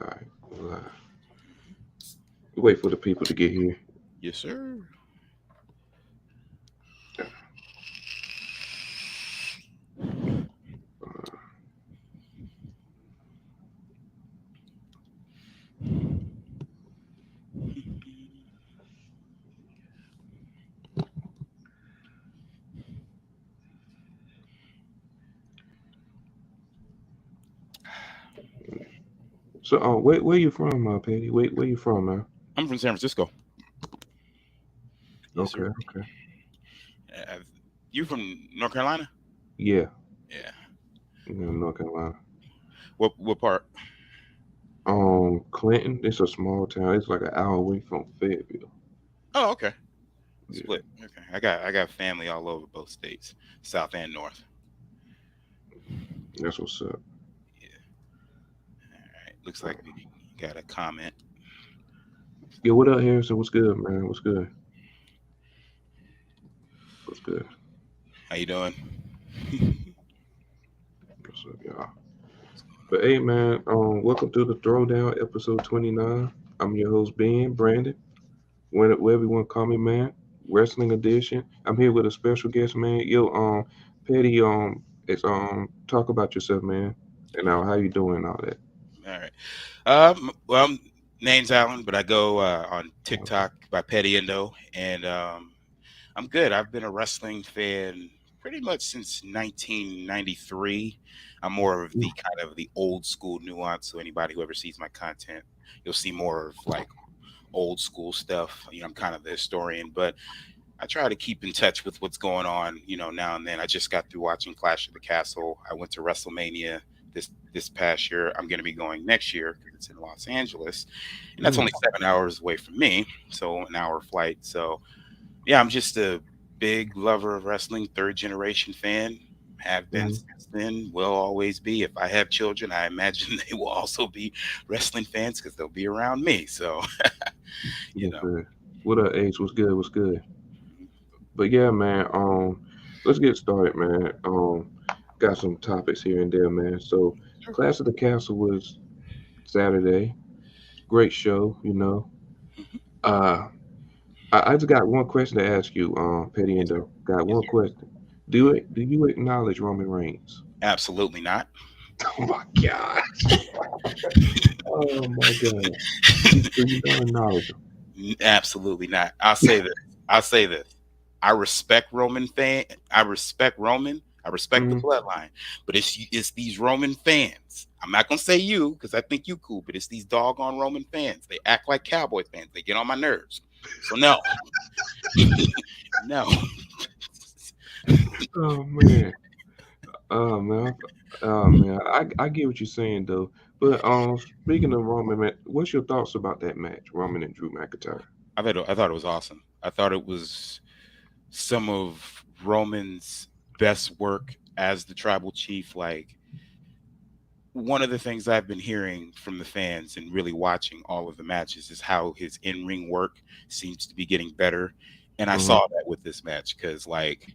All right. Well, wait for the people to get here. Yes, sir. So, where you from, Patty? Where you from, man? I'm from San Francisco. Yes, Okay, sir. okay. Uh, you from North Carolina? Yeah, Yeah. North Carolina. What part? Clinton. It's a small town. It's like an hour away from Fayetteville. Oh, okay. Yeah, Split. Okay. I got family all over both states, South and North. that's what's up. Yeah. All right. Looks like we got a comment. Yeah, what up, Harrison? What's good, man? What's good? What's good? How you doing? What's up, y'all? But hey, man, welcome to the Throwdown, episode 29. I'm your host, Ben Brandon. Wherever you want to call me, man. Wrestling edition. I'm here with a special guest, man. Yo, Petty, it's talk about yourself, man, and how you doing, and all that. All right. Well, name's Alan, but I go on TikTok by Petty Endo, and I'm good. I've been a wrestling fan pretty much since 1993. I'm more of the kind of the old school nuance. So anybody who ever sees my content, you'll see more of like old school stuff. I'm kind of the historian, but I try to keep in touch with what's going on, now and then. I just got through watching Clash of the Castle. I went to WrestleMania this past year. I'm going to be going next year because it's in Los Angeles, and that's Mm, only 7 hours away from me, so an hour flight. So yeah, I'm just a big lover of wrestling, third generation fan. Have been mm, since then, will always be. If I have children, I imagine they will also be wrestling fans because they'll be around me. So, you yes, know. sir. What up, Ace? What's good? What's good? But yeah, man. Let's get started, man. Got some topics here and there, man. So, Sure. Clash of the Castle was Saturday. Great show, you know. Mhm. Uh, I just got one question to ask you, Petty Yes, sir. Endo. Got Yes, one sir. question. Mhm. Do you acknowledge Roman Reigns? Absolutely not. Oh my God. Oh my God. So you don't acknowledge him? Absolutely not. I'll say this. I'll say this. I respect Roman fan. I respect Roman. I respect the Mm, bloodline. But it's these Roman fans. I'm not gonna say you because I think you cool, but it's these doggone Roman fans. They act like cowboy fans. They get on my nerves. So no, no. oh man. Oh man. Oh man. I get what you're saying though. But speaking of Roman, man, what's your thoughts about that match, Roman and Drew McIntyre? I thought it was awesome. I thought it was some of Roman's best work as the tribal chief. Like one of the things I've been hearing from the fans and really watching all of the matches is how his in-ring work seems to be getting better. And I Mm-hmm. saw that with this match because like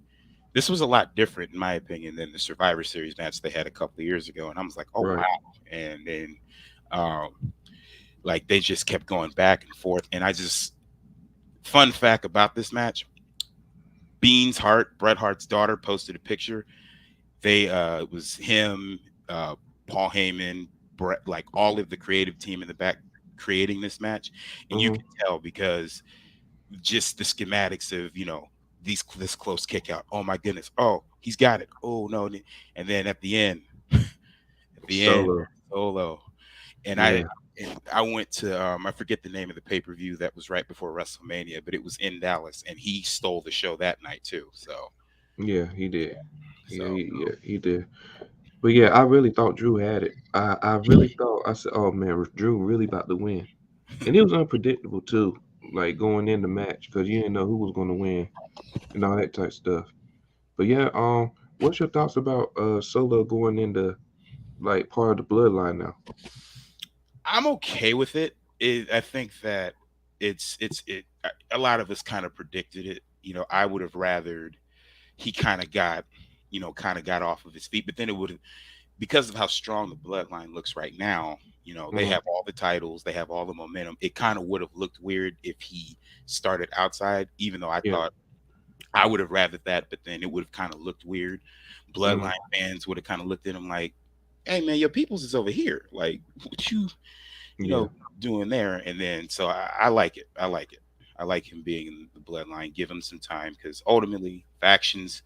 this was a lot different in my opinion than the Survivor Series match they had a couple of years ago. And I was like, oh wow. Right. And then like they just kept going back and forth. And I just fun fact about this match, Beans Hart, Bret Hart's daughter, posted a picture. They it was him, Paul Heyman, Brett, like all of the creative team in the back creating this match, and you Mm-hmm. can tell because just the schematics of this close kick out. Oh my goodness! Oh, he's got it. Oh no! And then at the end, Solo. solo. And I Yeah. and I went to I forget the name of the pay per view that was right before WrestleMania, but it was in Dallas, and he stole the show that night too. So Yeah, he did. Yeah, so he did. But yeah, I really thought Drew had it. I really thought I said, "Oh man, Drew really about to win," and it was unpredictable too. Like going in the match because you didn't know who was going to win and all that type stuff. But yeah, what's your thoughts about Solo going into like part of the bloodline now? I'm okay with it. I think that a lot of us kind of predicted it. I would have rathered he kind of got off of his feet, but then it would have because of how strong the bloodline looks right now. You know, they Mhm. have all the titles, they have all the momentum. It kind of would have looked weird if he started outside, even though I Yeah. thought I would have rathered that, but then it would have kind of looked weird. Bloodline Mhm. fans would have kind of looked at him like, "Hey man, your people's is over here. Like, what you Yeah. know, doing there?" And then so I like it. I like it. I like him being in the bloodline. Give him some time because ultimately factions,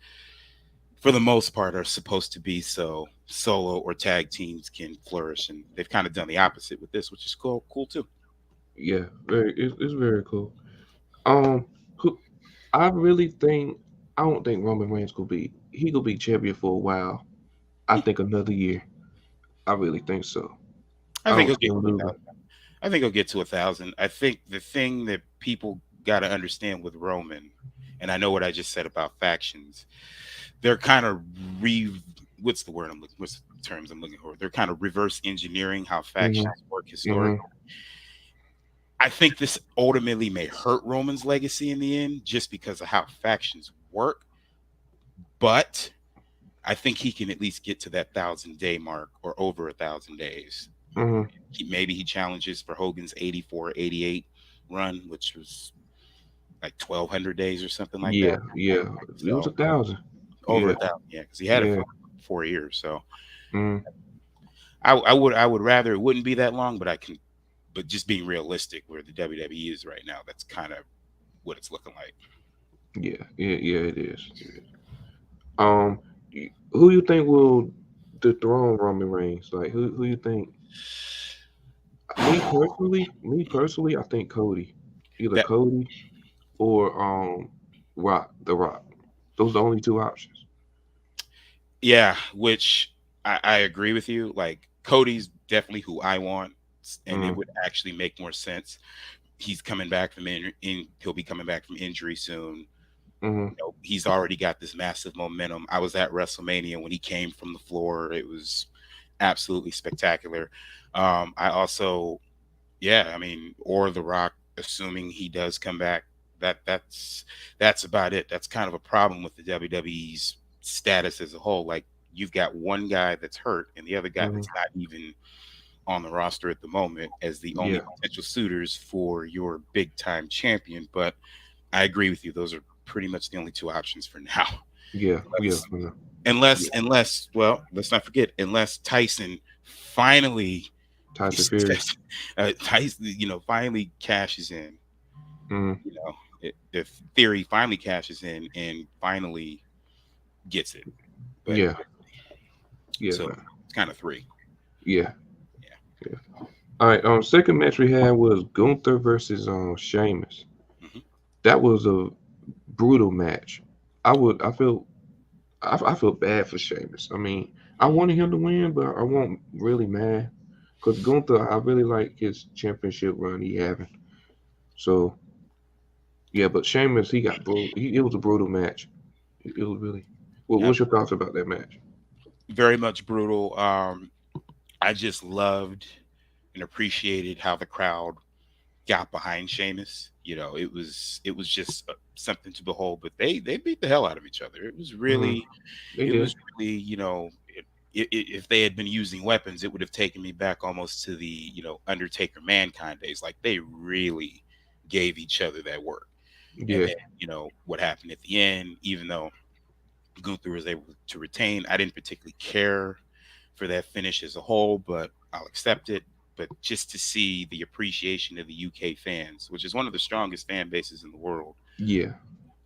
for the most part, are supposed to be so solo or tag teams can flourish, and they've kind of done the opposite with this, which is cool too. Yeah. It's very cool. Um, who I really think I don't think Roman Reigns could be he could be champion for a while. I think another year. I really think so. I I think don't he'll see get him to a losing. thousand. I think he'll get to 1,000. I think the thing that people got to understand with Roman, and I know what I just said about factions, they're kind of re. What's the word I'm looking? What's the terms I'm looking for? They're kind of reverse engineering how Mhm. factions work historically. Mhm. I think this ultimately may hurt Roman's legacy in the end, just because of how factions work. But I think he can at least get to that 1,000 day mark or over 1,000 days. Mhm. Maybe he challenges for Hogan's 84, 88 run, which was like 1,200 days or something like Yeah. that. Yeah. It was So 1,000. over Yeah. 1,000, yeah, because he had it Yeah. for 4 years. So Mhm. I would rather it wouldn't be that long, but I can. But just being realistic, where the WWE is right now, that's kind of what it's looking like. Yeah. Yeah. Yeah. It is. It is. Um, who you think will dethrone Roman Reigns? Like who you think? Me personally, I think Cody. Either That Cody or Rock, The Rock. Those are the only two options. Yeah, which I agree with you. Like Cody's definitely who I want, and it Mm, would actually make more sense. He's coming back from he'll be coming back from injury soon. mm, He's already got this massive momentum. I was at WrestleMania when he came from the floor. It was absolutely spectacular. I also, yeah, I mean, or The Rock, assuming he does come back. That's about it. That's kind of a problem with the WWE's status as a whole. Like you've got one guy that's hurt and the other guy mm. that's not even on the roster at the moment as the only Yeah, potential suitors for your big time champion. But I agree with you. Those are pretty much the only two options for now. yeah, yeah, Unless, yeah. unless, Yeah. unless, well, let's not forget, unless Tyson finally, Tyson Fury. Tyson, finally cashes in. Mm, If Theory finally cashes in and finally gets it, but yeah, yeah, so man. it's kind of three. Yeah, Yeah. yeah. All right. Second match we had was Gunther versus Sheamus. Hmm. That was a brutal match. I feel I feel bad for Sheamus. I mean, I wanted him to win, but I won't really mad because Gunther, I really like his championship run he having. So yeah, but Sheamus, he got brutal. It was a brutal match. It was really. What's your thoughts about that match? Very much brutal. I just loved and appreciated how the crowd got behind Sheamus. It was just something to behold. But they beat the hell out of each other. It was Hmm. really, They it did. was really, if they had been using weapons, it would have taken me back almost to the Undertaker Mankind days. Like they really gave each other that work. And Yeah, then what happened at the end, even though Gunther was able to retain, I didn't particularly care for that finish as a whole, but I'll accept it. But just to see the appreciation of the UK fans, which is one of the strongest fan bases in the world, yeah,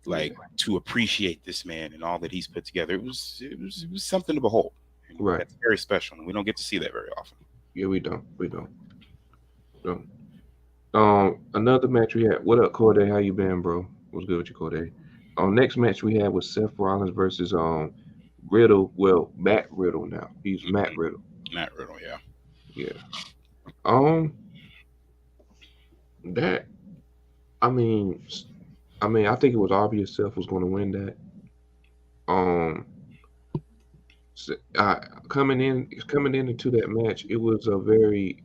like yeah. to appreciate this man and all that he's put together, it was something to behold, and Right. that's very special. And we don't get to see that very often. Yeah, we don't. We don't. Another match we had. What up, Corday? How you been, bro? What's good with you, Corday? Next match we had was Seth Rollins versus Riddle. Well, Matt Riddle now. He's Matt Mhm. Riddle. Matt Riddle, yeah. Yeah. Um, that. I mean, I think it was obvious Seth was going to win that. Um, s- uh, coming in into that match, it was a very.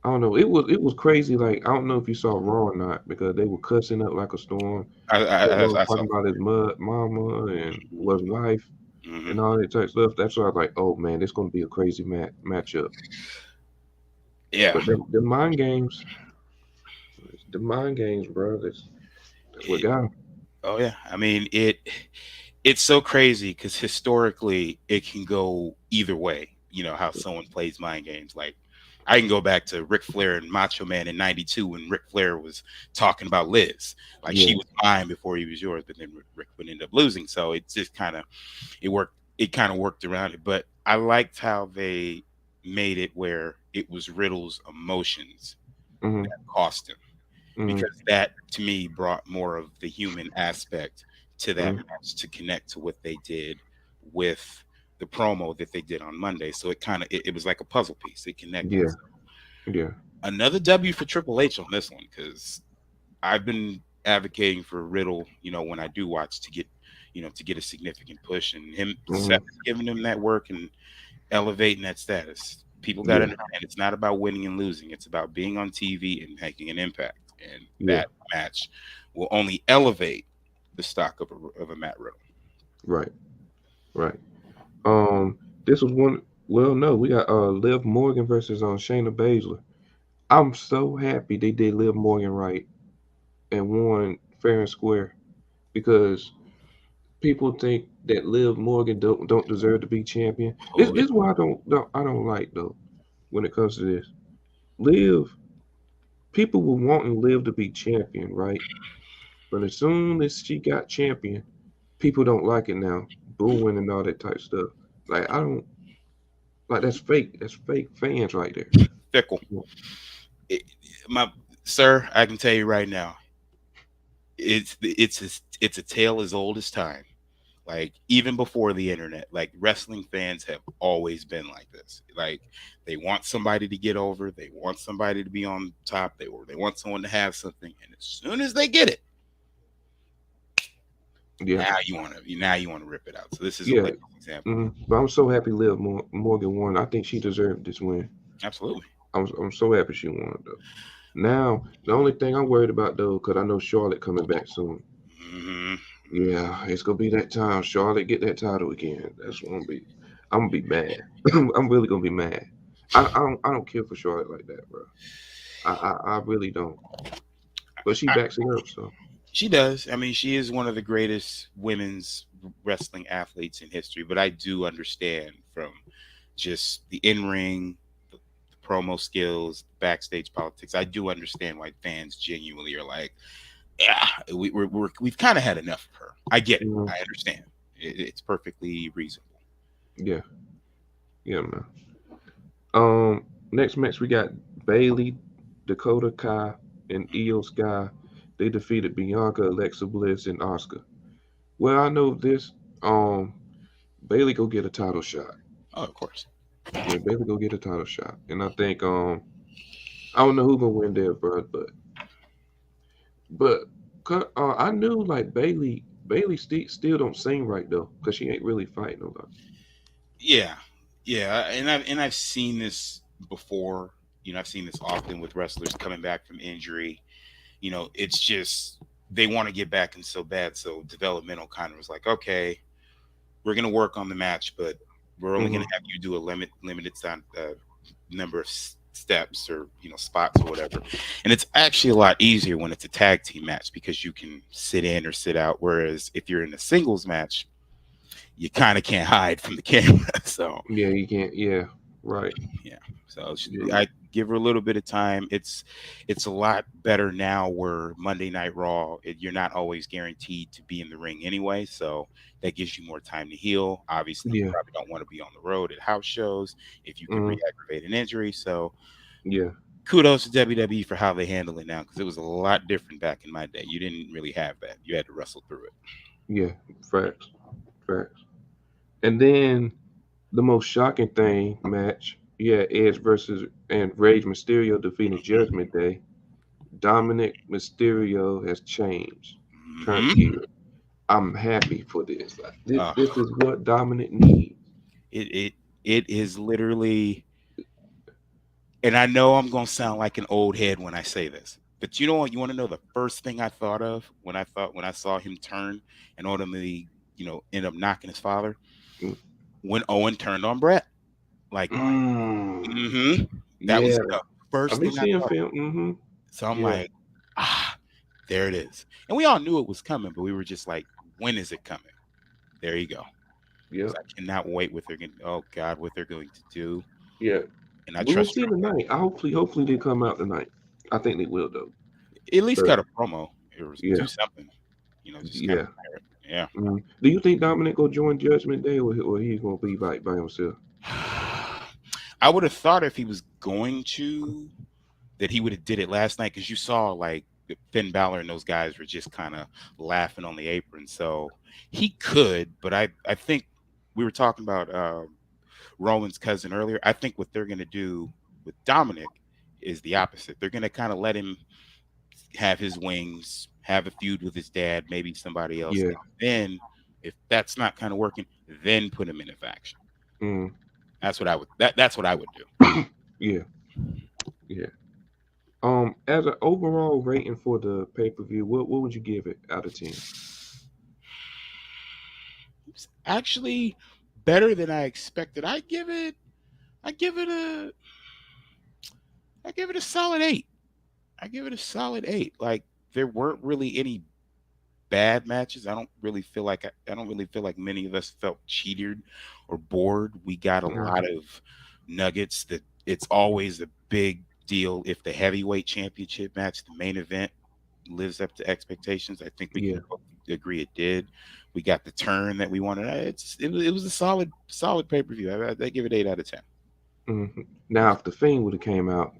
I don't know. It was crazy. Like I don't know if you saw Raw or not because they were cussing up like a storm. I, Seth I, Rollins I saw. talking about his mama and was wife. Hmm. and all that type of stuff. That's why I was like, oh man, this gonna be a crazy matchup. Yeah. But the mind games, bro. That's what It, got 'em. oh yeah. I mean, it's so crazy because historically it can go either way. You know how someone plays mind games. Like I can go back to Ric Flair and Macho Man in '92 when Ric Flair was talking about Liz, like Yeah. she was mine before he was yours, but then Rick would end up losing. So it just kind of it worked. It kind of worked around it. But I liked how they made it where it was Riddle's emotions Mm-hmm. that cost him, Mm-hmm. because that to me brought more of the human aspect to that Mm-hmm. match to connect to what they did with the promo that they did on Monday. So it kind of it was like a puzzle piece. It connected. Yeah. Yeah. Another W for Triple H on this one, because I've been advocating for Riddle, when I do watch, to get, to get a significant push, and him Mm-hmm. Seth giving him that work and elevating that status. People got to Yeah. understand it's not about winning and losing. It's about being on TV and making an impact. And Yeah. that match will only elevate the stock of a Matt Riddle. Right. Right. Um, this was one. Well, no, we got Liv Morgan versus Shayna Basler. I'm so happy they did Liv Morgan right and won fair and square because people think that Liv Morgan don't deserve to be champion. This Oh, this is why I don't like though when it comes to this. Liv, people were wanting Liv to be champion, right? But as soon as she got champion, people don't like it now, booing and all that type stuff. Like I don't like that's fake. That's fake fans right there. fickle. It, my sir, I can tell you right now, it's a tale as old as time. Like even before the internet, like wrestling fans have always been like this. Like they want somebody to get over, they want somebody to be on top, they want someone to have something, and as soon as they get it, Yeah, now you want to rip it out. So this is a yeah. latest example. But I'm so happy Liv Morgan won. I think she deserved this win. Absolutely. I'm so happy she won though. Now the only thing I'm worried about though, because I know Charlotte coming back soon. Hmm. Yeah, it's gonna be that time. Charlotte get that title again. That's gonna be. I'm gonna be mad. I'm really gonna be mad. I don't care for Charlotte like that, bro. I really don't. But she backs it up, so She does. I mean, she is one of the greatest women's wrestling athletes in history. But I do understand from just the in ring, the promo skills, backstage politics. I do understand why fans genuinely are like, yeah, we've kind of had enough of her. I get it. mhm, I understand. It's perfectly reasonable. yeah, yeah, man. Um, next match we got Bailey, Dakota Kai, and Io Sky. They defeated Bianca, Alexa Bliss, and Oscar. Well, I know this. Um, Bailey go get a title shot. Oh, of course. Yeah, Bailey go get a title shot, and I think I don't know who gonna win there, bro, but I knew like Bailey still don't sing right though, cause she ain't really fighting nobody. Yeah, yeah, and I've seen this before. I've seen this often with wrestlers coming back from injury. It's just they want to get back in so bad. So developmental kind of was like, okay, we're gonna work on the match, but we're only Hmm. gonna have you do a limited time, number of steps or spots or whatever. And it's actually a lot easier when it's a tag team match because you can sit in or sit out. Whereas if you're in a singles match, you kind of can't hide from the camera. So Yeah, you can't. Yeah, right. yeah. So Yeah, I give her a little bit of time. It's a lot better now where Monday Night Raw, you're not always guaranteed to be in the ring anyway. So that gives you more time to heal. Obviously, you yeah, probably don't want to be on the road at house shows if you can hmm re-aggravate an injury. So yeah, kudos to WWE for how they handle it now, because it was a lot different back in my day. You didn't really have that. You had to wrestle through it. yeah. Facts, facts. And then the most shocking thing match, yeah, Edge versus and Rage Mysterio defeating Judgment Day. Dominic Mysterio has changed, turned Hmm. heel. I'm happy for this. Like, this, Uh, this is what Dominic needs. it it it is literally, and I know I'm gonna sound like an old head when I say this, but you know what? You want to know the first thing I thought of when I saw him turn and ultimately, end up knocking his father? Mm. when Owen turned on Brett. Like, Mm. mm-hmm. That was Yeah. the I first be thing I seeing thought. film. Mm-hmm. So I'm Yeah. like, ah, there it is. And we all knew it was coming, but we were just like, when is it coming? There you go. So Yep. I cannot wait oh God, what they're going to do. Yeah. And I We'll trust see Drew. tonight. Hopefully they come out tonight. I think they will though. At least But cut a promo or yeah. do something. Just kind Yeah. of yeah. Mm. Do you think Dominic will join Judgment Day, or he's gonna be by himself? I would have thought if he was going to that he would have did it last night because you saw like Finn Balor and those guys were just kind of laughing on the apron. So he could, but I think we were talking about Roman's cousin earlier. I think what they're gonna do with Dominic is the opposite. They're gonna kind of let him have his wings, have a feud with his dad, maybe somebody else, Yeah. and then if that's not kind of working, then put him in a faction. Mm. That's what I would do. Yeah. Yeah. As an overall rating for the pay per view, what would you give it out of 10? It's actually better than I expected. I give it a I give it a solid 8. I give it a solid 8. Like there weren't really any bad matches. I don't really feel like many of us felt cheated or bored. We got a lot Mm. of nuggets that it's always a big deal if the heavyweight championship match, the main event, lives up to expectations. I think we Yeah. can both agree it did. We got the turn that we wanted. It was a solid pay per view. I give it 8 out of 10. Hmm. Now, if the Fiend would have came out,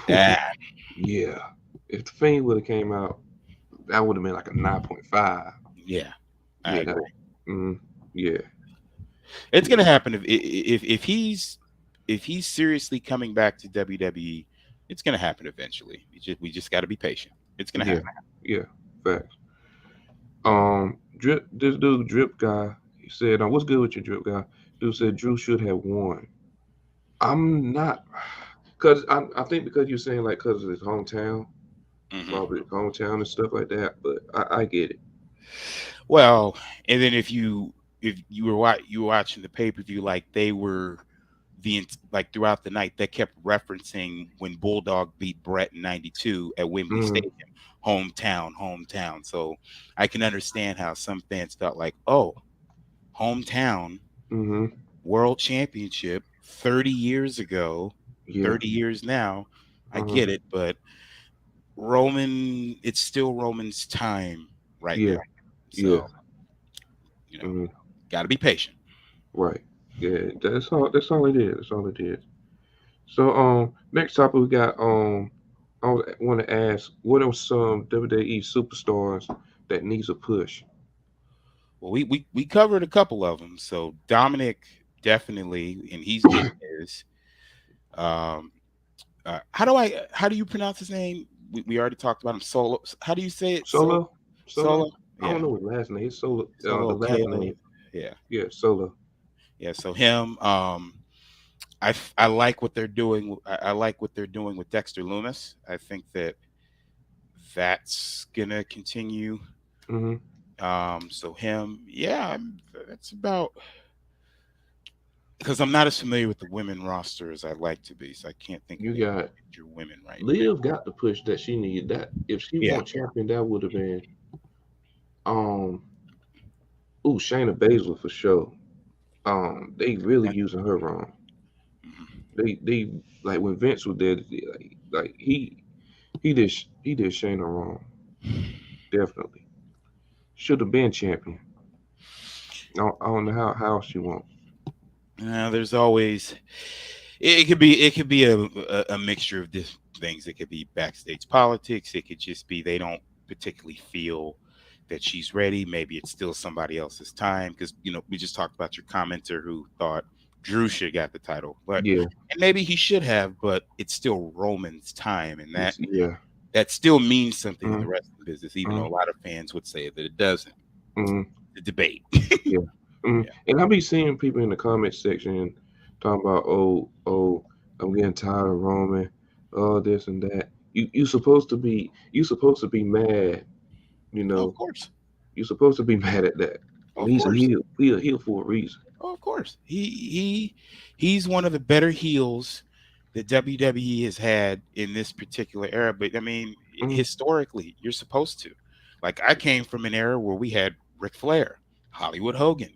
Ah, yeah, if the Fiend would have came out, that would have been like a 9.5. yeah, I Yeah, agree. that. Mm, yeah, It's yeah, gonna happen if he's seriously coming back to WWE. It's gonna happen eventually. We just got to be patient. It's gonna yeah, happen. yeah. Facts. Drip. This dude, Drip guy, he said, "What's good with you, Drip guy?" Dude said Drew should have won. I'm not, cause I think because you're saying like cause of his hometown, Hmm. probably his hometown and stuff like that. But I get it. Well, and then if you were watching the pay per view, like they were like throughout the night, they kept referencing when Bulldog beat Brett in '92 at Wembley Mm, Stadium, hometown, hometown. So I can understand how some fans felt like, oh, hometown mm-hmm. world championship 30 years ago, Yeah. 30 years now. I Uh-huh. get it, but it's still Roman's time right Yeah. now. Yeah. So, you know, Mm, got to be patient. right. Yeah. That's all. That's all it is. That's all it is. So next topic we got want to ask what are some WWE superstars that needs a push? Well, we covered a couple of them. So Dominic definitely, and he's getting his. Um, how do you pronounce his name? We already talked about him. Solo. How do you say it? Solo. Solo. Solo. I don't Yeah. know his last name. It's Solo. The Solo. last KO. name. Yeah. Yeah. Solo. Yeah. So him. I like what they're doing. I like what they're doing with Dexter Loomis. I think that's gonna continue. Mm-hmm. So him, yeah, that's about because I'm not as familiar with the women roster as I'd like to be, so I can't think of You any got major women right now. Liv got the push that she needed. That if she Yeah. won champion, that would have been um. Ooh, Shayna Basler for sure. They really using her wrong. Mhm. They like when Vince was there, like he did Shayna wrong. Definitely should have been champion. I don't know how she won't. There's always it could be a mixture of different things. It could be backstage politics. It could just be they don't particularly feel that she's ready. Maybe it's still somebody else's time because we just talked about your commenter who thought Drew should have got the title, but Yeah, and maybe he should have, but it's still Roman's time, and yeah. that still means something in the Mm, wrestling business, even though mm, a lot of fans would say that it doesn't. mm, The debate. yeah. Mm. Yeah. And I be seeing people in the comment section talking about I'm getting tired of Roman, this and that. You supposed to be mad, you Of know. course. You're supposed to be mad at that. Of He's a course. heel. He a heel for a reason. Oh, of course. He's one of the better heels that WWE has had in this particular era. But I mean, Mm, historically, you're supposed to. Like I came from an era where we had Ric Flair, Hollywood Hogan,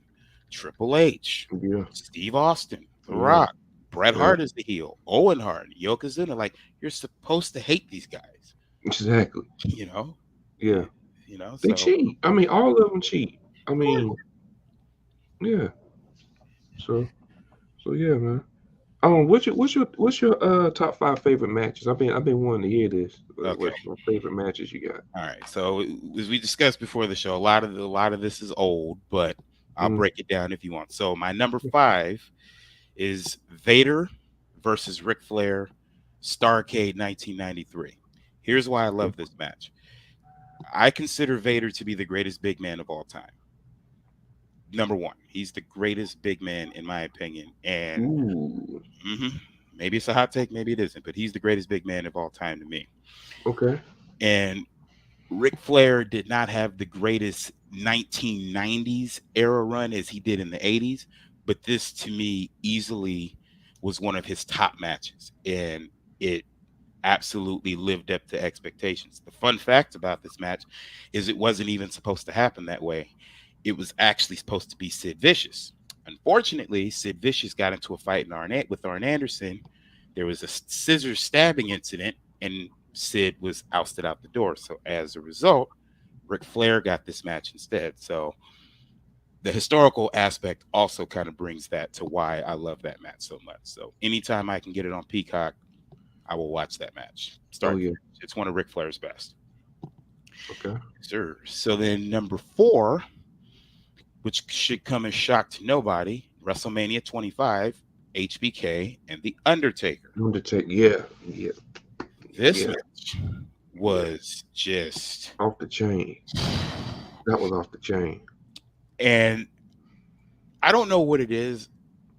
Triple H, yeah, Steve Austin, The yeah, Rock, Bret yeah, Hart is the heel, Owen Hart, Yokozuna. Like you're supposed to hate these guys, exactly. you know. Yeah, they So cheat. I mean, all of them cheat. I of course. mean, yeah. So, so yeah, man. What's your top five favorite matches? I've been wanting to hear this. Okay. What's my favorite matches you got? All right. So as we discussed before the show, a lot of this is old, but I'll Mm, break it down if you want. So my number 5 is Vader versus Ric Flair, Starrcade 1993. Here's why I okay. love this match. I consider Vader to be the greatest big man of all time. Number one, he's the greatest big man in my opinion, and Ooh, mhm, maybe it's a hot take, maybe it isn't, but he's the greatest big man of all time to me. okay. And Ric Flair did not have the greatest 1990s era run as he did in the 80s, but this to me easily was one of his top matches, and it absolutely lived up to expectations. The fun fact about this match is it wasn't even supposed to happen that way. It was actually supposed to be Sid Vicious. Unfortunately, Sid Vicious got into a fight with Arn Anderson. There was a scissor stabbing incident, and Sid was ousted out the door. So as a result, Ric Flair got this match instead. So the historical aspect also kind of brings that to why I love that match so much. So anytime I can get it on Peacock, I will watch that match. Oh Start to yeah. finish. It's one of Ric Flair's best. Okay. Sure. So then number 4, which should come as shock to nobody, WrestleMania 25, HBK and The Undertaker. Undertaker. Yeah. Yeah. This Yeah. match Yeah. was just, Off the chain. That was off the chain. and I don't know what it is.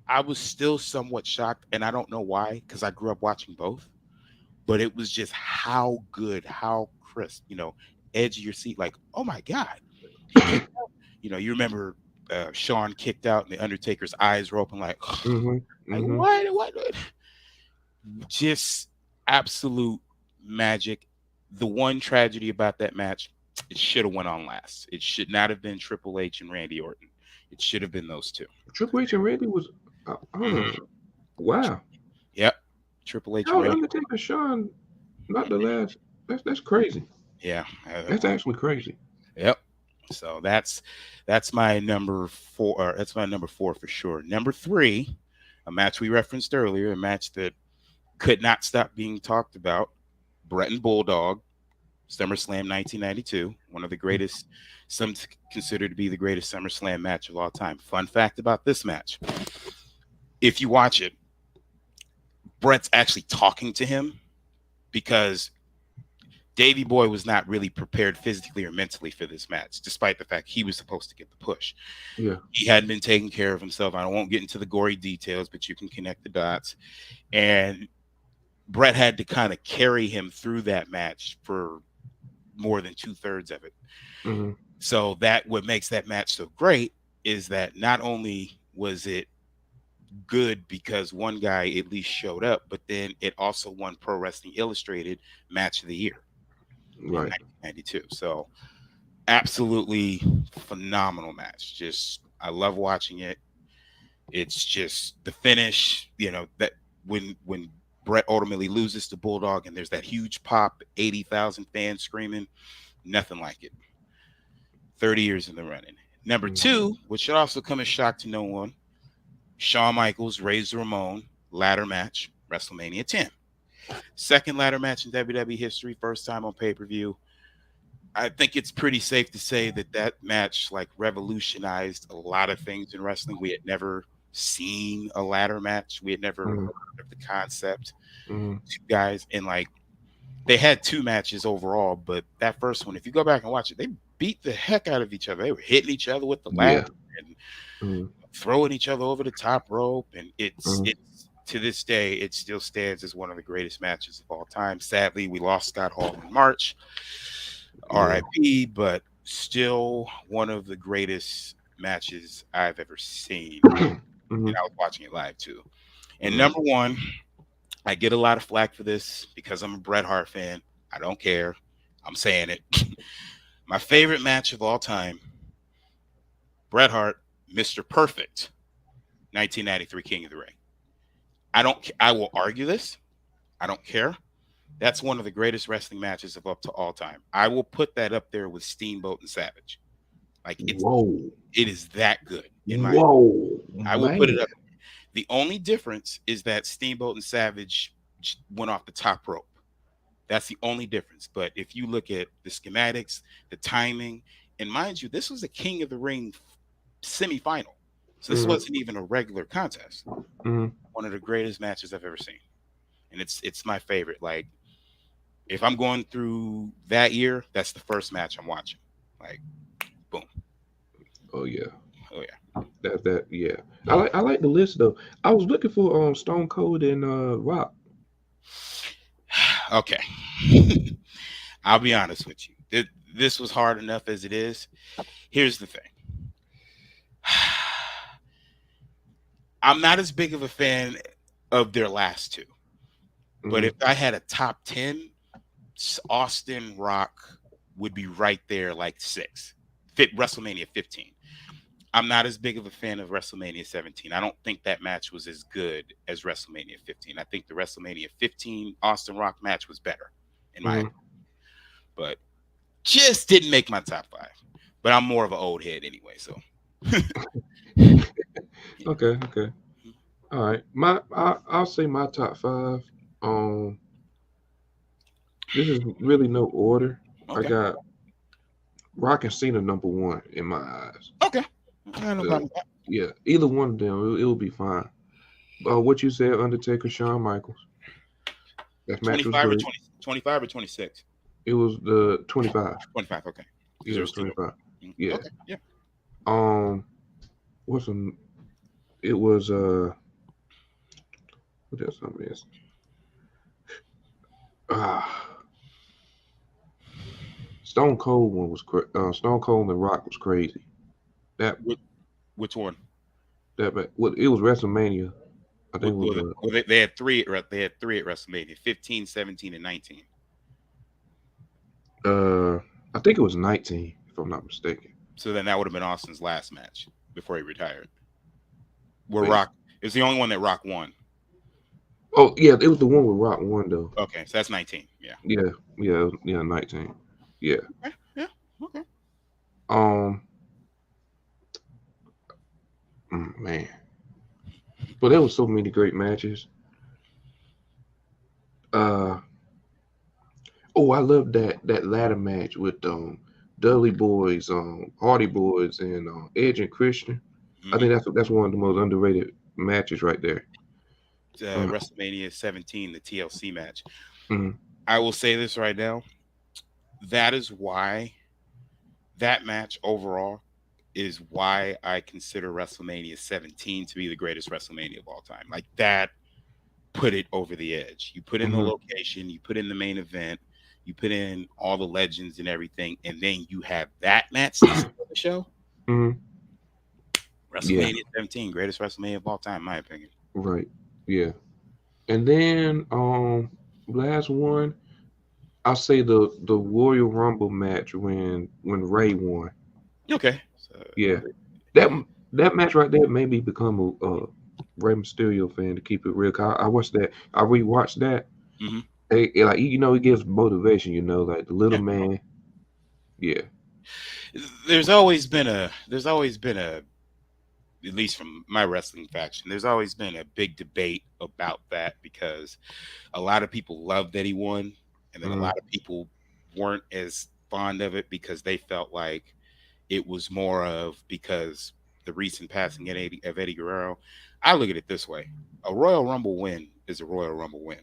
I was still somewhat shocked, and I don't know why, because I grew up watching both. But it was just how good, how crisp, edge of your seat. Like, oh my God, he kicked out. You remember Sean kicked out, and the Undertaker's eyes were open, like, Mhm. like Mhm. what? Just absolute magic. The one tragedy about that match, it should have went on last. It should not have been Triple H and Randy Orton. It should have been those two. Triple H and Randy was. Mhm. Wow. Yep. Triple H and How Randy. Undertaker Shawn not the last. That's crazy. Yeah. That's actually crazy. Yep. So that's my number 4. Or that's my number 4 for sure. Number 3, a match we referenced earlier, a match that could not stop being talked about. Bret and Bulldog, SummerSlam 1992, one of the greatest, some consider to be the greatest SummerSlam match of all time. Fun fact about this match: if you watch it, Bret's actually talking to him because Davey Boy was not really prepared physically or mentally for this match, despite the fact he was supposed to get the push. Yeah. He hadn't been taking care of himself. I won't get into the gory details, but you can connect the dots. And Bret had to kind of carry him through that match for more than 2/3 of it. Mhm. So that what makes that match so great is that not only was it good because one guy at least showed up, but then it also won Pro Wrestling Illustrated Match of the Year in Right. 1992. So absolutely phenomenal match. Just I love watching it. It's just the finish, that when Brett ultimately loses to Bulldog and there's that huge pop, 80,000 fans screaming, nothing like it. 30 years in the running. Number Mhm. 2, which should also come as shock to no one, Shawn Michaels, Razor Ramon, ladder match, WrestleMania 10. Second ladder match in WWE history, first time on pay-per-view. I think it's pretty safe to say that match like revolutionized a lot of things in wrestling. We had never seen a ladder match. We had never Mhm. heard of the concept. Mhm. Two guys and like they had 2 matches overall, but that first one, if you go back and watch it, they beat the heck out of each other. They were hitting each other with the ladder Yeah. and Mhm. throwing each other over the top rope. And Mhm. it's to this day, it still stands as one of the greatest matches of all time. Sadly, we lost Scott Hall in March. Yeah. RIP, but still one of the greatest matches I've ever seen, Hmm. and I was watching it live too. And Hmm. number one, I get a lot of flack for this because I'm a Bret Hart fan. I don't care. I'm saying it. My favorite match of all time, Bret Hart, Mr. Perfect, 1993 King of the Ring. I don't. I will argue this. I don't care. That's one of the greatest wrestling matches of up to all time. I will put that up there with Steamboat and Savage. Like Whoa. it is that good in my. Whoa, I will put man. it up. The only difference is that Steamboat and Savage went off the top rope. That's the only difference. But if you look at the schematics, the timing, and mind you, this was a King of the Ring semifinal. So this Hmm. wasn't even a regular contest. Hmm. One of the greatest matches I've ever seen. And it's my favorite. Like if I'm going through that year, that's the first match I'm watching. Like boom. Oh yeah. Oh That yeah. I like the list though. I was looking for Stone Cold and Rock. yeah. Okay. I'll be honest with you. This was hard enough as it is. Here's the thing. I'm not as big of a fan of their last two. But Hmm. if I had a top 10, Austin Rock would be right there, like six. Fit WrestleMania 15. I'm not as big of a fan of WrestleMania 17. I don't think that match was as good as WrestleMania 15. I think the WrestleMania 15 Austin Rock match was better, in my Hmm. opinion. But just didn't make my top five. But I'm more of an old head anyway, so yeah. Okay. Okay. All right. I'll say my top five. Um, this is really no order. I Okay. got Rock and Cena number one in my eyes. Okay. I have no Uh, problem with yeah, either one of them, it'll be fine. What you said, Undertaker, Shawn Michaels. That that. match was 25 or great. 20, 25 or 26? It was the 25. 25, okay. Because Yeah, it there was was two. 25. Yeah. Okay, yeah. Um, what's some? It was what else I missed? Ah, Stone Cold one was Stone Cold and Rock was crazy. That Which, which one? what it was WrestleMania. I think it was Well, they had three. They had three at WrestleMania: 15, 17, and 19. I think it was 19 if I'm not mistaken. So then that would have been Austin's last match before he retired. Where Wait. Rock is the only one that Rock won. Oh yeah, it was the one with Rock one though. Okay, so that's 19. Yeah. Yeah, yeah, yeah, 19. Yeah. Okay, yeah. Okay. Um, man, but there was so many great matches. Uh, oh, I love that ladder match with Dudley Boys, Hardy Boys, and Edge and Christian. I Mm-hmm. think that's one of the most underrated matches right there. Uh, WrestleMania 17, the TLC match. mm, I will say this right now. That is why that match overall is why I consider WrestleMania 17 to be the greatest WrestleMania of all time. Like that put it over the edge. You put in the mm-hmm, location, you put in the main event, you put in all the legends and everything, and then you have that match to steal the show. mm-hmm, yeah, WrestleMania 17, greatest WrestleMania of all time, in my opinion. right, yeah. And then last one, I'll say the Royal Rumble match when Ray won. Okay. So, Yeah, that that match right there made me become a Rey Mysterio fan to keep it real. 'Cause I watched that. I rewatched that. hmm Like it gives motivation. Like the little yeah. man. Yeah. There's always been a at least from my wrestling faction, there's always been a big debate about that because a lot of people loved that he won, and then a Mm-hmm. lot of people weren't as fond of it because they felt like it was more of because the recent passing of Eddie Guerrero. I look at it this way: a Royal Rumble win is a Royal Rumble win.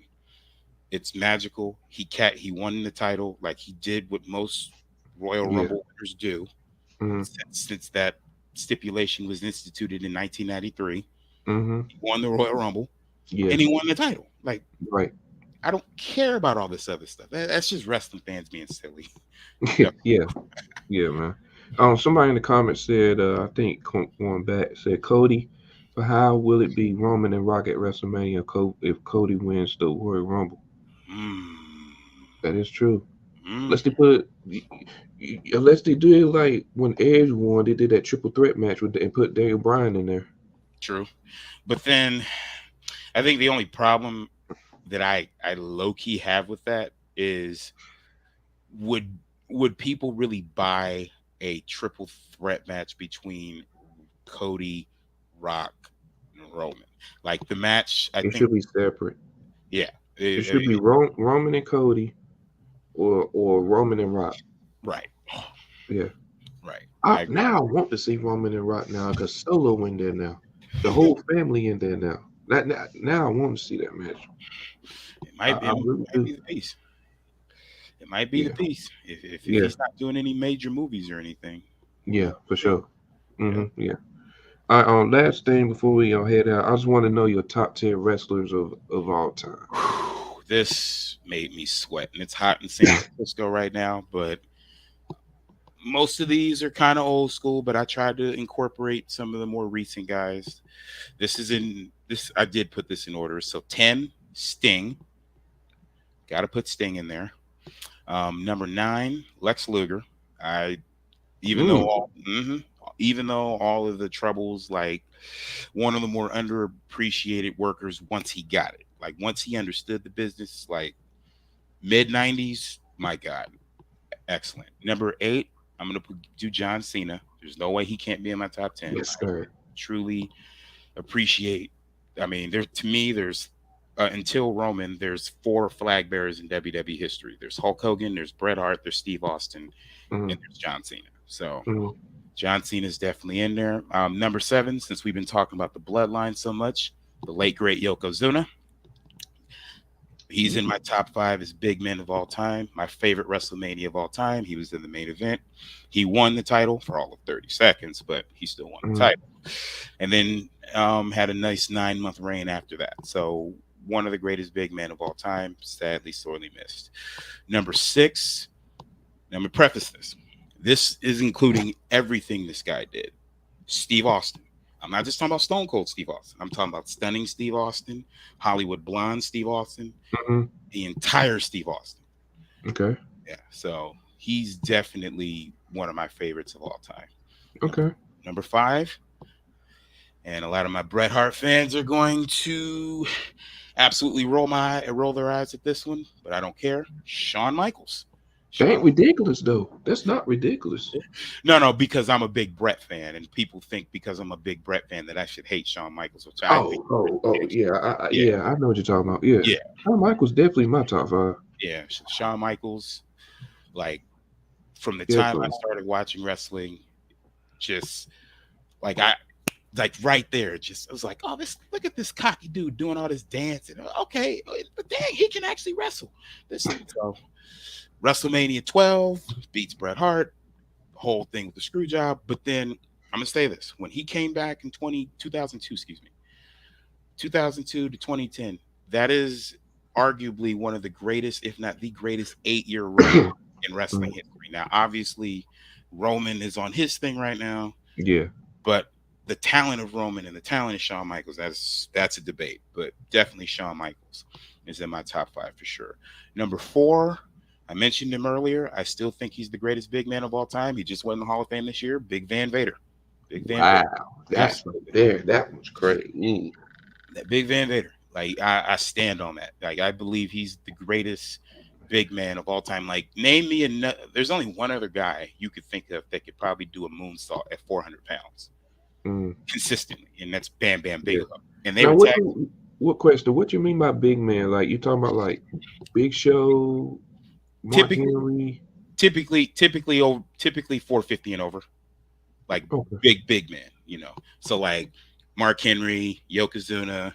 It's magical. He won the title like he did what most Royal Yeah. Rumble winners do Mm-hmm. since that stipulation was instituted in 1993. Mm-hmm. He won the Royal Rumble Yeah. and he won the title. Like Right. I don't care about all this other stuff. That's just wrestling fans being silly. Yeah. Yeah. Yeah, man. Somebody in the comments said, I think going back said Cody. But how will it be Roman and Rock at WrestleMania if Cody wins the Royal Rumble? Mm, That is true. mm, Unless they put, unless they do it like when Edge won, they did that triple threat match and put Daniel Bryan in there. true. But then I think the only problem that I low key have with that is would would people really buy a triple threat match between Cody, Rock, and Roman? Like the match, I It think, should be separate. yeah, It should be Roman and Cody, or Roman and Rock. right, Yeah. right. I agree. Now I want to see Roman and Rock now because Solo in there now. The whole family in there now. Now I want to see that match. I It really might do. be the piece. It might be the Yeah. piece if Yeah. he's not doing any major movies or anything. Yeah. We'll For see. sure. Yeah. Yeah. All right. Last thing before we head out, I just want to know your top 10 wrestlers of all time. This made me sweat, and it's hot in San Francisco right now. But most of these are kind of old school. But I tried to incorporate some of the more recent guys. This is in this. I did put this in order. So 10, Sting. Got to put Sting in there. Number 9, Lex Luger. I even though Mm. all, even though all of the troubles, like one of the more underappreciated workers once he got it, like once he understood the business, like mid 90s. My God, excellent. Number 8, I'm gonna do John Cena. There's no way he can't be in my top 10. Yes, sir. Truly appreciate. I mean, there to me, there's until Roman, there's 4 flag bearers in WWE history. There's Hulk Hogan, there's Bret Hart, there's Steve Austin, Mm. and there's John Cena. So Mm. John Cena is definitely in there. Number 7, since we've been talking about the bloodline so much, the late great Yokozuna. He's in my top 5 as big men of all time. My favorite WrestleMania of all time. He was in the main event. He won the title for all of 30 seconds, but he still won the Mm. title. And then had a nice 9-month reign after that. So one of the greatest big men of all time, sadly sorely missed. Number 6, let me preface this. This is including everything this guy did. Steve Austin. I'm not just talking about Stone Cold Steve Austin. I'm talking about stunning Steve Austin, Hollywood blonde Steve Austin, Mm. the entire Steve Austin. Okay. Yeah. So he's definitely one of my favorites of all time. Number, Okay. number 5, and a lot of my Bret Hart fans are going to absolutely roll their eyes at this one, but I don't care. Shawn Michaels. That ain't Shawn ridiculous though. That's not ridiculous. No, because I'm a big Brett fan, and people think because I'm a big Brett fan that I should hate Shawn Michaels, which I think. Yeah. Yeah, Yeah. I know what you're talking about. Yeah. yeah, Shawn Michaels definitely my top 5. yeah. Shawn Michaels, like from the time I Definitely. started watching wrestling, just like I, like right there, just I was like, oh, this look at this cocky dude doing all this dancing. Okay, but dang, he can actually wrestle. This so WrestleMania 12 beats Bret Hart, whole thing with the screw job. But then I'm gonna say this: when he came back in 2002, excuse me, 2002 to 2010, that is arguably one of the greatest, if not the greatest, 8-year run in wrestling Mm. history. Now, obviously, Roman is on his thing right now, Yeah. but the talent of Roman and the talent of Shawn Michaels, that's a debate. But definitely Shawn Michaels is in my top 5 for sure. Number 4, I mentioned him earlier. I still think he's the greatest big man of all time. He just won the Hall of Fame this year. Big Van Vader. Big Van Vader. Wow. That's right Absolutely. there. That was crazy. That Big Van Vader. Like I stand on that. Like I believe he's the greatest big man of all time. Like name me another. There's only one other guy you could think of that could probably do a moonsault at 400 pounds Mm. consistently, and that's Bam Bam Yeah. Bigelow. And they Now, were tag what question? What you mean by big man? Like you talking about like Big Show, Mark typically, Henry? typically 450 and over, like Okay. big man. So like Mark Henry, Yokozuna,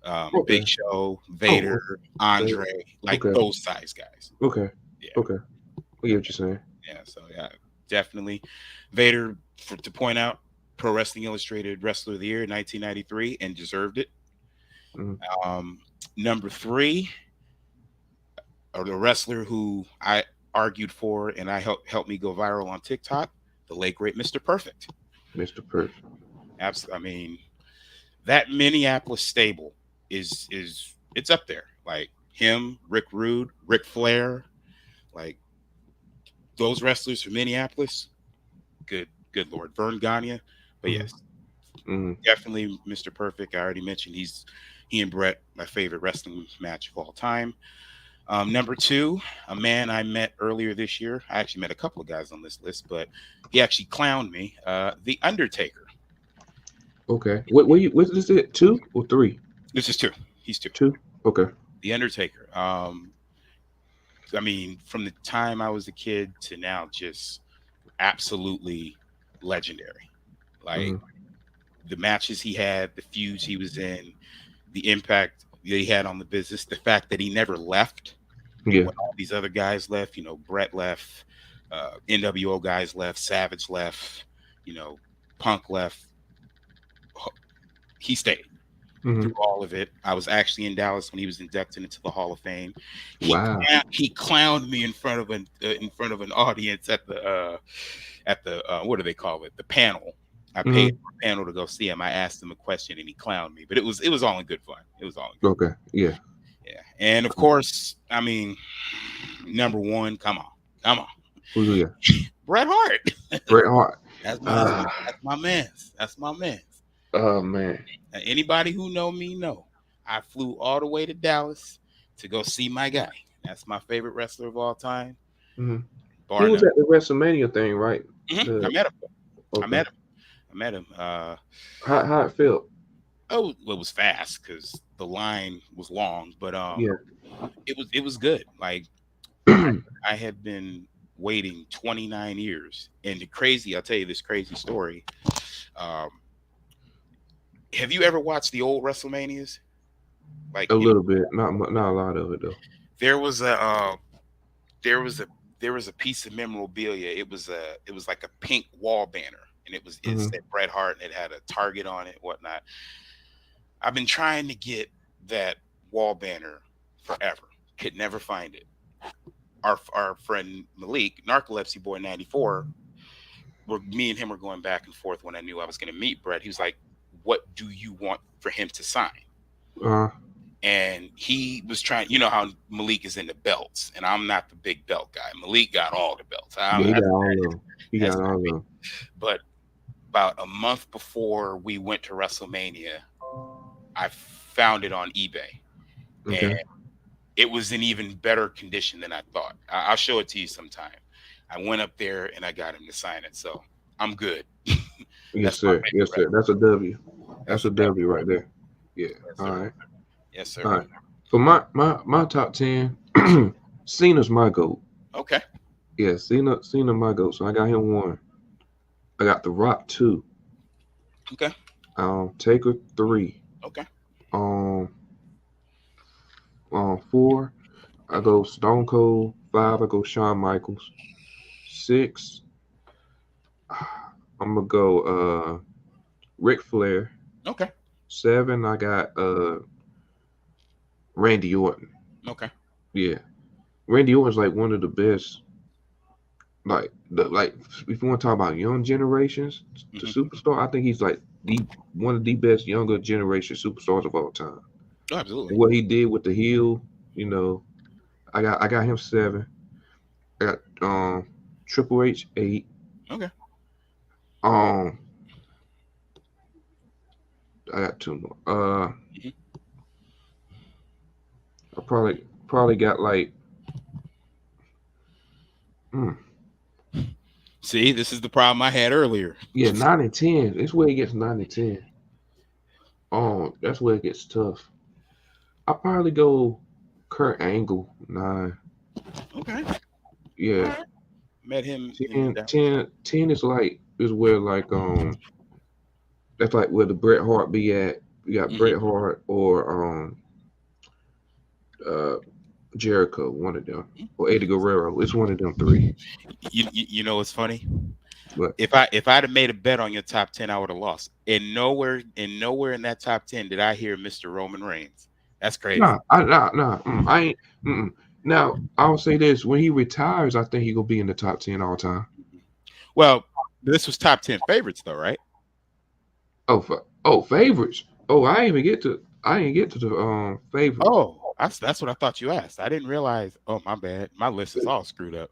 Big Okay. Show, Oh. Vader, Andre, like Okay. those size guys. Okay. Yeah. Okay. I get what you're saying. Yeah, so yeah, definitely. Vader, to point out, Pro Wrestling Illustrated Wrestler of the Year 1993 and deserved it. Mm. Um, Number 3, or the wrestler who I argued for and I helped me go viral on TikTok, the late great Mr. Perfect. Mr. Perfect. Absolutely. I mean, that Minneapolis stable is it's up there. Like him, Rick Rude, Ric Flair, like those wrestlers from Minneapolis. Good Lord, Vern Gagne. But Mm-hmm. yes, Mm-hmm. definitely Mr. Perfect. I already mentioned he and Brett, my favorite wrestling match of all time. Number two, a man I met earlier this year. I actually met a couple of guys on this list, but he actually clowned me. The Undertaker. Okay. What is it? 2 or 3? This is two. He's two. 2. Okay. The Undertaker. I mean, from the time I was a kid to now, just absolutely legendary. Like Mm-hmm. the matches he had, the feuds he was in, the impact that he had on the business, the fact that he never left Yeah. when all these other guys left. You know, Brett left, NWO guys left, Savage left, you know, Punk left. He stayed Mm-hmm. through all of it. I was actually in Dallas when he was inducted into the Hall of Fame. Wow. He clowned me in front of an audience at the what do they call it? The panel. I paid Mm-hmm. for a panel to go see him. I asked him a question and he clowned me, but it was all in good fun. It was all in good. Okay. Yeah. Yeah, and of course, I mean, number one, come on, Who's we got? Bret Hart. Bret Hart. That's Ah. my man's. That's my man's. Oh man. Anybody who know me know I flew all the way to Dallas to go see my guy. That's my favorite wrestler of all time, Mm-hmm. He bar was none. at the WrestleMania thing, right? I met him. I Okay. met him. I met him. How it felt? Oh, it was fast because the line was long, but Yeah. it was good. Like I had been waiting 29 years, and I'll tell you this crazy story. Um, have you ever watched the old WrestleManias? Like A little bit, not a lot of it though. there was a there was a there was a piece of memorabilia. It was like a pink wall banner, and it Mm-hmm. said Bret Hart, and it had a target on it, whatnot. I've been trying to get that wall banner forever. Could never find it. Our friend Malik, Narcolepsy Boy 94, me and him were going back and forth when I knew I was going to meet Brett. He was like, "What do you want for him to sign?" Uh. And he was trying. You know how Malik is into belts, and I'm not the big belt guy. Malik got all the belts. Yeah. He got all of them. He That's got not all of me. them. But about a month before we went to WrestleMania, I found it on eBay, Okay. and it was in even better condition than I thought. I'll show it to you sometime. I went up there and I got him to sign it, so I'm good. Yes, That's my sir. favorite Yes, sir. wrestler. That's a W. That's That's a a W. W right there. Yeah. Yes, All sir. right. Yes, All sir. right. For my top 10, Cena's my goat. Okay. Yeah, Cena my goat. So I got him 1. I got The Rock 2. Okay. Taker 3. Okay. Um, 4. I go Stone Cold. 5. I go Shawn Michaels. 6. I'm gonna go Ric Flair. Okay. 7. I got Randy Orton. Okay. Yeah, Randy Orton's like one of the best. Like if you want to talk about young generations to Mhm. superstar, I think he's like the one of the best younger generation superstars of all time. Oh, And absolutely. what he did with the heel, you know, I got him 7. I got Triple H 8. Okay. Um, I got 2 more. Mhm. I probably got like mm, See, this is the problem I had earlier. 9 and 10. It's where it gets 9 and 10. That's where it gets tough. I probably go Kurt Angle 9. Okay. Yeah, Met him in 10, Dallas. 10, 10 is where like that's like where the Bret Hart be at. You got Mhm. Bret Hart or uh Jericho, one of them, or Eddie Guerrero. It's one of them 3. You know what's funny? But If I'd have made a bet on your top 10, I would have lost. And nowhere in that top 10 did I hear Mr. Roman Reigns. That's crazy. I ain't. Now I'll say this: when he retires, I think he gonna be in the top 10 all time. Well, This was top 10 favorites though, right? Favorites. Oh, I didn't get to the favorites. Oh, that's what I thought you asked. I didn't realize. Oh, my bad. My list is all screwed up.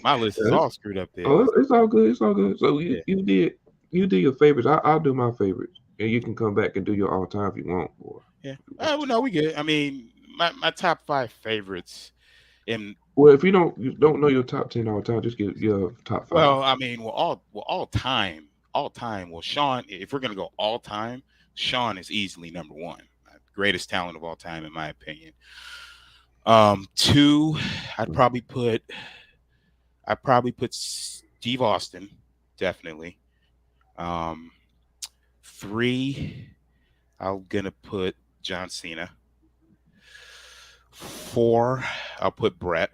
My list is Yes. all screwed up there. Oh, it's all good. It's all good. So Yeah, you did your favorites. I'll do my favorites, and you can come back and do your all time if you want. Or yeah. Well, no, we good. I mean, my top five favorites in well, if you don't know your top 10 all time, just give your top five. well, I mean, all time, all time. Well, Sean, if we're gonna go all time, Sean is easily number one, greatest talent of all time, in my opinion. Two, I'd Mhm. probably put Steve Austin, definitely. Um, Three, I'm gonna put John Cena. Four, I'll put Brett.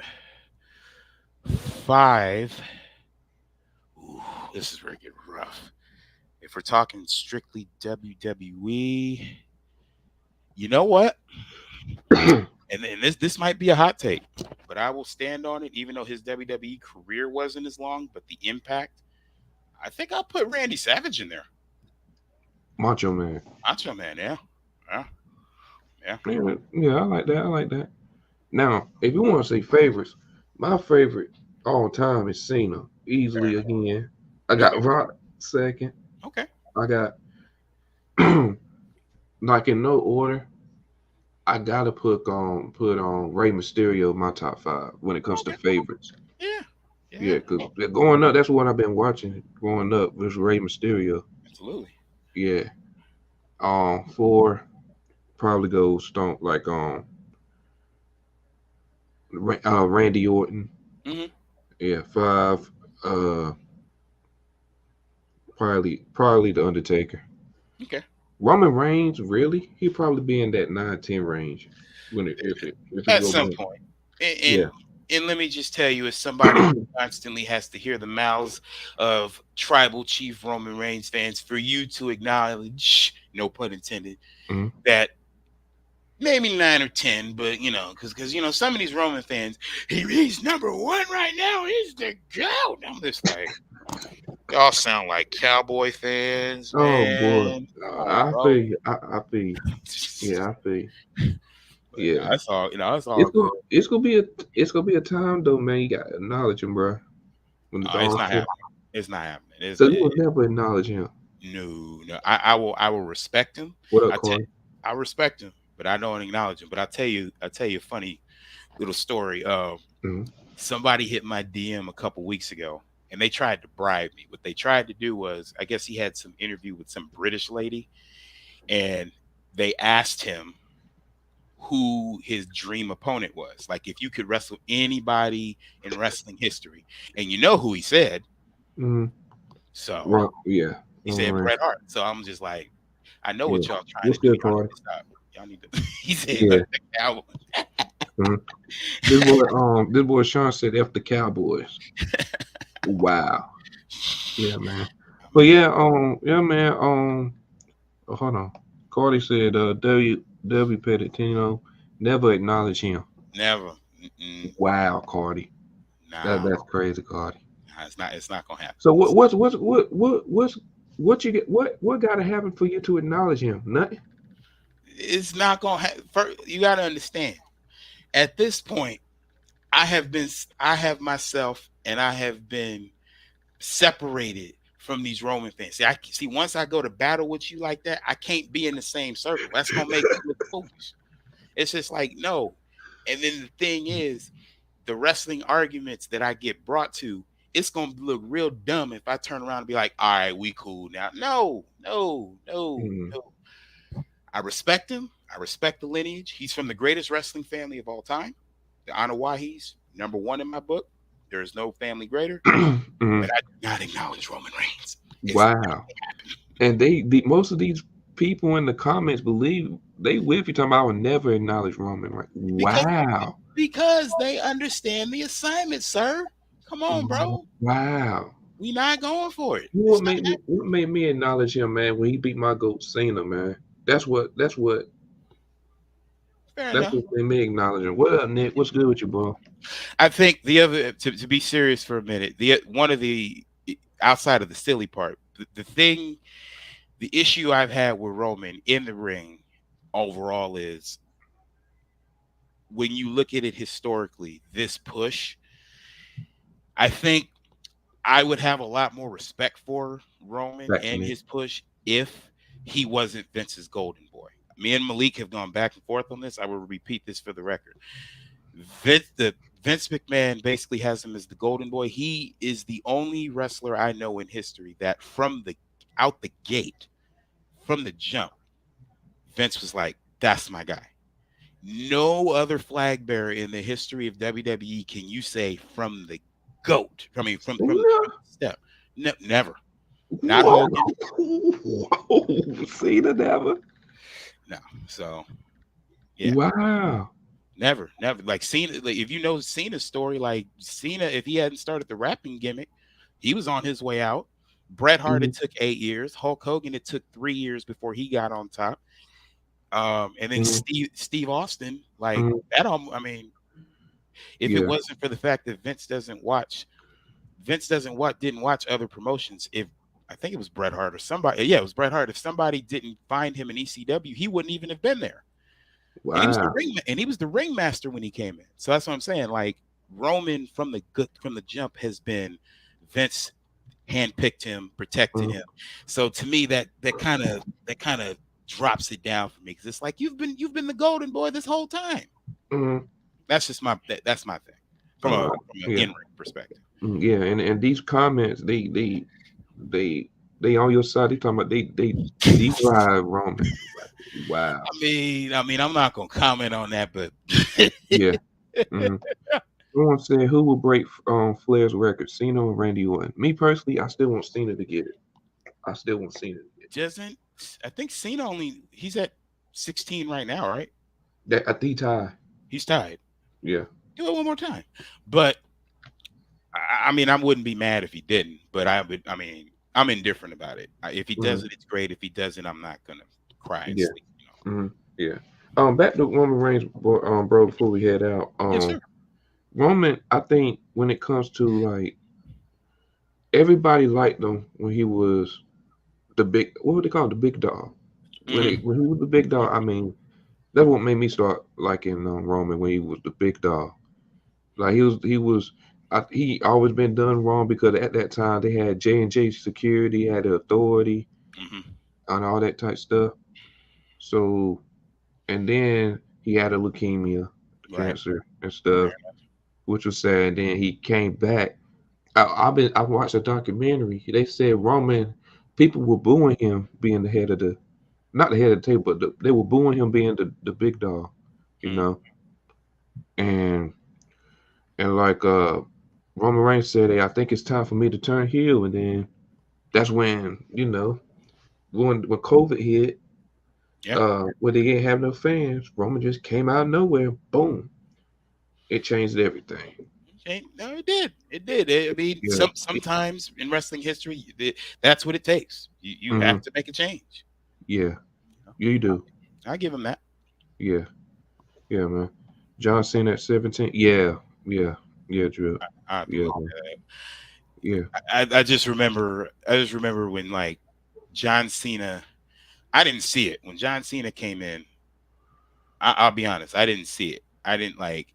Five, ooh, this is where it gets rough. If we're talking strictly WWE, you know what? And this might be a hot take, but I will stand on it. Even though his WWE career wasn't as long, but the impact, I think I'll put Randy Savage in there. Macho Man. Macho Man, yeah, yeah, yeah. Yeah, yeah, I like that. I like that. Now, if you want to say favorites, my favorite all time is Cena. Fair Easily enough. again. I Okay, got Rock second. okay. I got like in no order. I gotta put on Rey Mysterio in my top five when it comes to Okay. favorites. Yeah. Yeah, Yeah. because growing up, that's what I've been watching growing up was Rey Mysterio. Absolutely. Yeah. Four probably goes Stone like Randy Orton. Hmm. Yeah. Five. Uh, probably the Undertaker. Okay. Roman Reigns, really? He'd probably be in that 9-10 range when if it At go some back. point. And, Yeah. and and let me just tell you, as somebody who constantly has to hear the mouths of tribal chief Roman Reigns fans, for you to acknowledge, no pun intended, Mhm. that maybe 9 or 10, but because some of these Roman fans, he's number one right now. He's the goat. I'm just like, y'all sound like cowboy fans, Oh boy. man. Come on, I feel bro. you. I feel you. Yeah, I feel you. But Yeah. that's all good. It's gonna be a time though, man. You gotta acknowledge him, bro. When it's It's all not said. happening. It's not happening. Cause you will never acknowledge him. No, no. I will respect him. What up, I tell, Corey? I respect him, but I don't acknowledge him. But I tell you a funny little story. Mhm. Somebody hit my DM a couple weeks ago, and they tried to bribe me. What they tried to do was, I guess he had some interview with some British lady, and they asked him who his dream opponent was. Like, if you could wrestle anybody in wrestling history, and you know who he said. Mhm. So Right. Yeah. he Roman said Reigns. Bret Hart. So I'm just like, I know Yeah. what y'all trying to What's do. good, Y'all Corey? need to stop. Y'all need to. He said, Yeah. "F the Cowboys." Mhm. This boy Sean said F the Cowboys. Wow. Yeah, man. I But mean, yeah, man. Hold on. Cardi said, W Pettino never acknowledge him. never. Mm-mm, Wow, Cardi. nah, That's crazy, Cardi. nah, it's not. It's not gonna happen. So what you get what gotta happen for you to acknowledge him? Nothing. It's not gonna happen. You got to understand. At this point, I have myself, and I have been separated from these Roman fans. See. Once I go to battle with you like that, I can't be in the same circle. That's gonna make you look foolish. It's just like no. And then the thing is, the wrestling arguments that I get brought to, it's gonna look real dumb if I turn around and be like, "All right, we cool now." No, no, no, Mm, no. I respect him. I respect the lineage. He's from the greatest wrestling family of all time. The Anawahi's number one in my book. There is no family greater, mm. but I do not acknowledge Roman Reigns. It's Wow. And most of these people in the comments believe they with you talking about I would never acknowledge Roman. Like, because wow. they understand the assignment, sir. Come on, bro. Wow. We not going for it. You know It's not what made me acknowledge him, man, when he beat my goat Cena, man. fair That's enough. what made me acknowledge him. What up, Nick? What's good with you, bro? I think the other to be serious for a minute, the one of the outside of the silly part, the issue I've had with Roman in the ring overall is when you look at it historically, this push, I think I would have a lot more respect for Roman Back to and me. his push if he wasn't Vince's golden boy. Me and Malik have gone back and forth on this. I will repeat this for the record. Vince McMahon basically has him as the golden boy. He is the only wrestler I know in history that from the out the gate, from the jump, Vince was like, "That's my guy." No other flag bearer in the history of WWE can you say from the goat. I mean, Cena? from the step. No, never. Not Whoa. Hogan. Whoa. Cena never? No. So yeah, Wow. never. Like Cena. Like, if you know Cena's story, like Cena, if he hadn't started the rapping gimmick, he was on his way out. Bret Hart, Mhm, it took 8 years. Hulk Hogan, it took 3 years before he got on top. And then mhm, Steve Austin, like mhm. that. I mean, if it Yeah. wasn't for the fact that Vince doesn't watch didn't watch other promotions. If I think it was Bret Hart or somebody, yeah, it was Bret Hart. If somebody didn't find him in ECW, he wouldn't even have been there. And Wow. he was the ringmaster when he came in. So that's what I'm saying. Like Roman from the jump has been Vince handpicked him, protected Mhm, him. So to me, that kind of drops it down for me because it's like you've been the golden boy this whole time. mhm. That's just that's my thing from All a right. from an Yeah. in ring perspective. Yeah. And these comments, they they on your side. They talking about they drive Roman. Wow. I mean, I'm not gonna comment on that, but Yeah. Mhm. Someone said, "Who will break Flair's record, Cena or Randy Orton?" Me personally, I still want Cena to get it. I still want Cena to get it. doesn't I think Cena he's at 16 right now, right? That I think tie. He's tied. Yeah. Do it one more time. But I mean, I wouldn't be mad if he didn't, but I would. I mean, I'm indifferent about it. If he does Mhm. it, it's great. If he doesn't, I'm not gonna cry and Yeah. sleep. Mhm. Yeah. Back to Roman Reigns, bro. Before we head out, Yes, sir. Roman. I think when it comes to like everybody liked him when he was the big. What would they call it? The big dog. Hmm. When he was the big dog. I mean, that's what made me start liking Roman when he was the big dog. Like he always been done wrong because at that time they had J&J Security, had the authority Hmm. and all that type stuff. So and then he had a leukemia, Right. cancer and stuff, Very which was sad. And then he came back. I watched a documentary. They said Roman people were booing him being the head of the not the head of the table, but they were booing him being the big dog, you much. know. And like Roman Reigns said, "Hey, I think it's time for me to turn heel." And then that's when when COVID hit, Yeah. when they didn't have no fans, Roman just came out of nowhere. Boom! It changed everything. No, it did. It did. I mean, Yeah. sometimes in wrestling history, that's what it takes. You Mm-hmm. have to make a change. Yeah. You know? You do. I give him that. Yeah. Yeah, man. John Cena at 17. Yeah. Yeah. Yeah, Drew. I have to Yeah, look man. at Yeah. it. I just remember. I just remember when like John Cena. I didn't see it when John Cena came in. I'll be honest. I didn't see it. I didn't like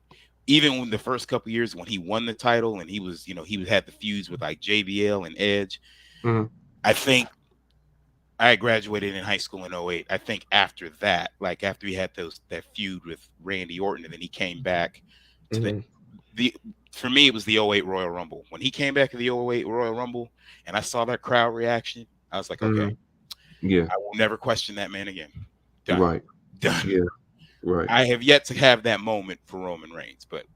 even when the first couple years when he won the title and he was had the feuds with like JBL and Edge. Mm-hmm. I think I graduated in high school in '08. I think after that, like after he had that feud with Randy Orton, and then he came back to Mm-hmm. the for me it was the '08 Royal Rumble. When he came back to the '08 Royal Rumble, and I saw that crowd reaction, I was like, okay, Mm-hmm. Yeah. I will never question that man again. Done, Right. done. Yeah. Right. I have yet to have that moment for Roman Reigns, but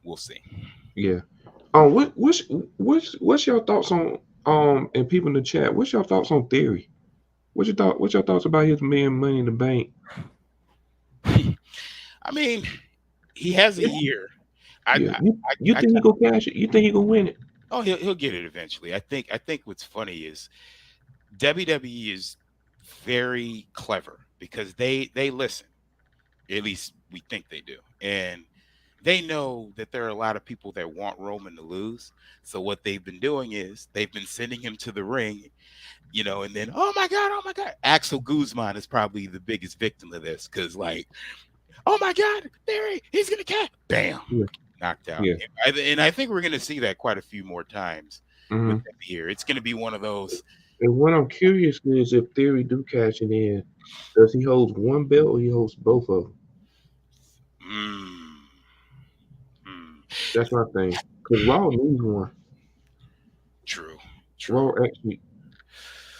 we'll see. Yeah. What's your thoughts on and people in the chat? What's your thoughts on Theory? What's your thoughts about his man Money in the Bank? I mean, he has a year. I, Yeah. I, You I think he gonna cash it? You think he gonna win it? oh, he'll get it eventually. I think what's funny is WWE is very clever because they listen. At least we think they do. And they know that there are a lot of people that want Roman to lose. So what they've been doing is they've been sending him to the ring, and then oh my god, Axel Guzman is probably the biggest victim of this because like, oh my god, he's gonna catch, bam, Yeah, knocked out. yeah. And I think we're gonna see that quite a few more times with Hmm. him here. It's gonna be one of those. And what I'm curious is if Theory do cash it in, does he hold one belt or he holds both of them? Mm, mm, That's my thing. Because Raw needs one. true, true. Raw actually.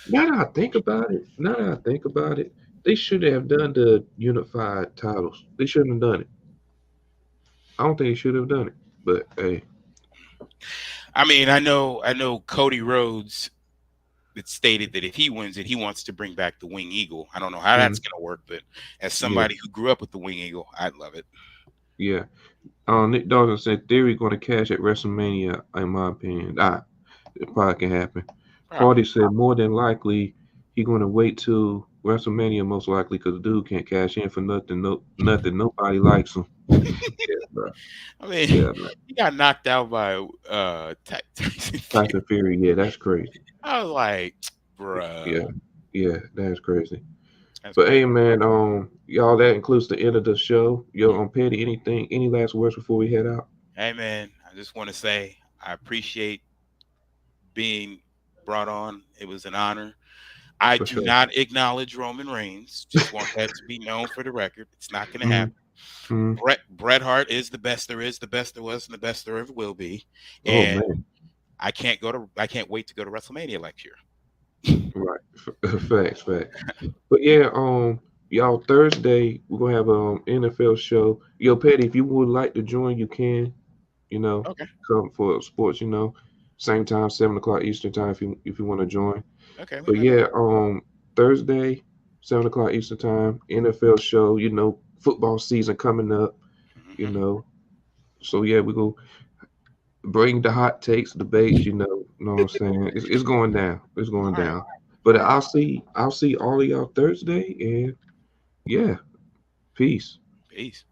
Now that I think about it, they should have done the unified titles. They shouldn't have done it. I don't think they should have done it. But hey, I mean, I know Cody Rhodes. It stated that if he wins it, he wants to bring back the Wing Eagle. I don't know how that's mm, going to work, but as yeah, somebody who grew up with the Wing Eagle, I'd love it. yeah. Nick Dawson said Theory going to cash at WrestleMania. In my opinion, it probably can happen. Probably. Hardy said more than likely he going to wait till WrestleMania, most likely, because dude can't cash in for nothing. No, nothing. Nobody likes him. Yeah, bro. I mean, Yeah, man. he got knocked out by Tyson Fury. Tyson Fury. Yeah, that's crazy. I was like, bruh, Yeah, yeah, that's crazy. that's But crazy. hey, man, y'all, that includes the end of the show. Yo, Petty, any last words before we head out? Hey, man, I just want to say I appreciate being brought on. It was an honor. I For do sure. not acknowledge Roman Reigns. Just want that to be known for the record. It's not going to Hmm. happen. Hmm. Bret Hart is the best there is, the best there was, and the best there ever will be. Oh And man, I can't wait to go to WrestleMania next year. right. Facts, facts. But yeah, y'all, Thursday we're gonna have NFL show. Yo, Petty, if you would like to join, you can. You know, Okay. come for sports. Same time, 7 o'clock Eastern time, if you want to join. Okay. We But might have. yeah, Thursday, 7 o'clock Eastern time, NFL show. Football season coming up. You Hmm. know, so yeah, we go bring the hot takes, debates. Know what I'm saying? It's going down. It's going All right. down. All But right. I'll see all of y'all Thursday, and yeah, peace. Peace.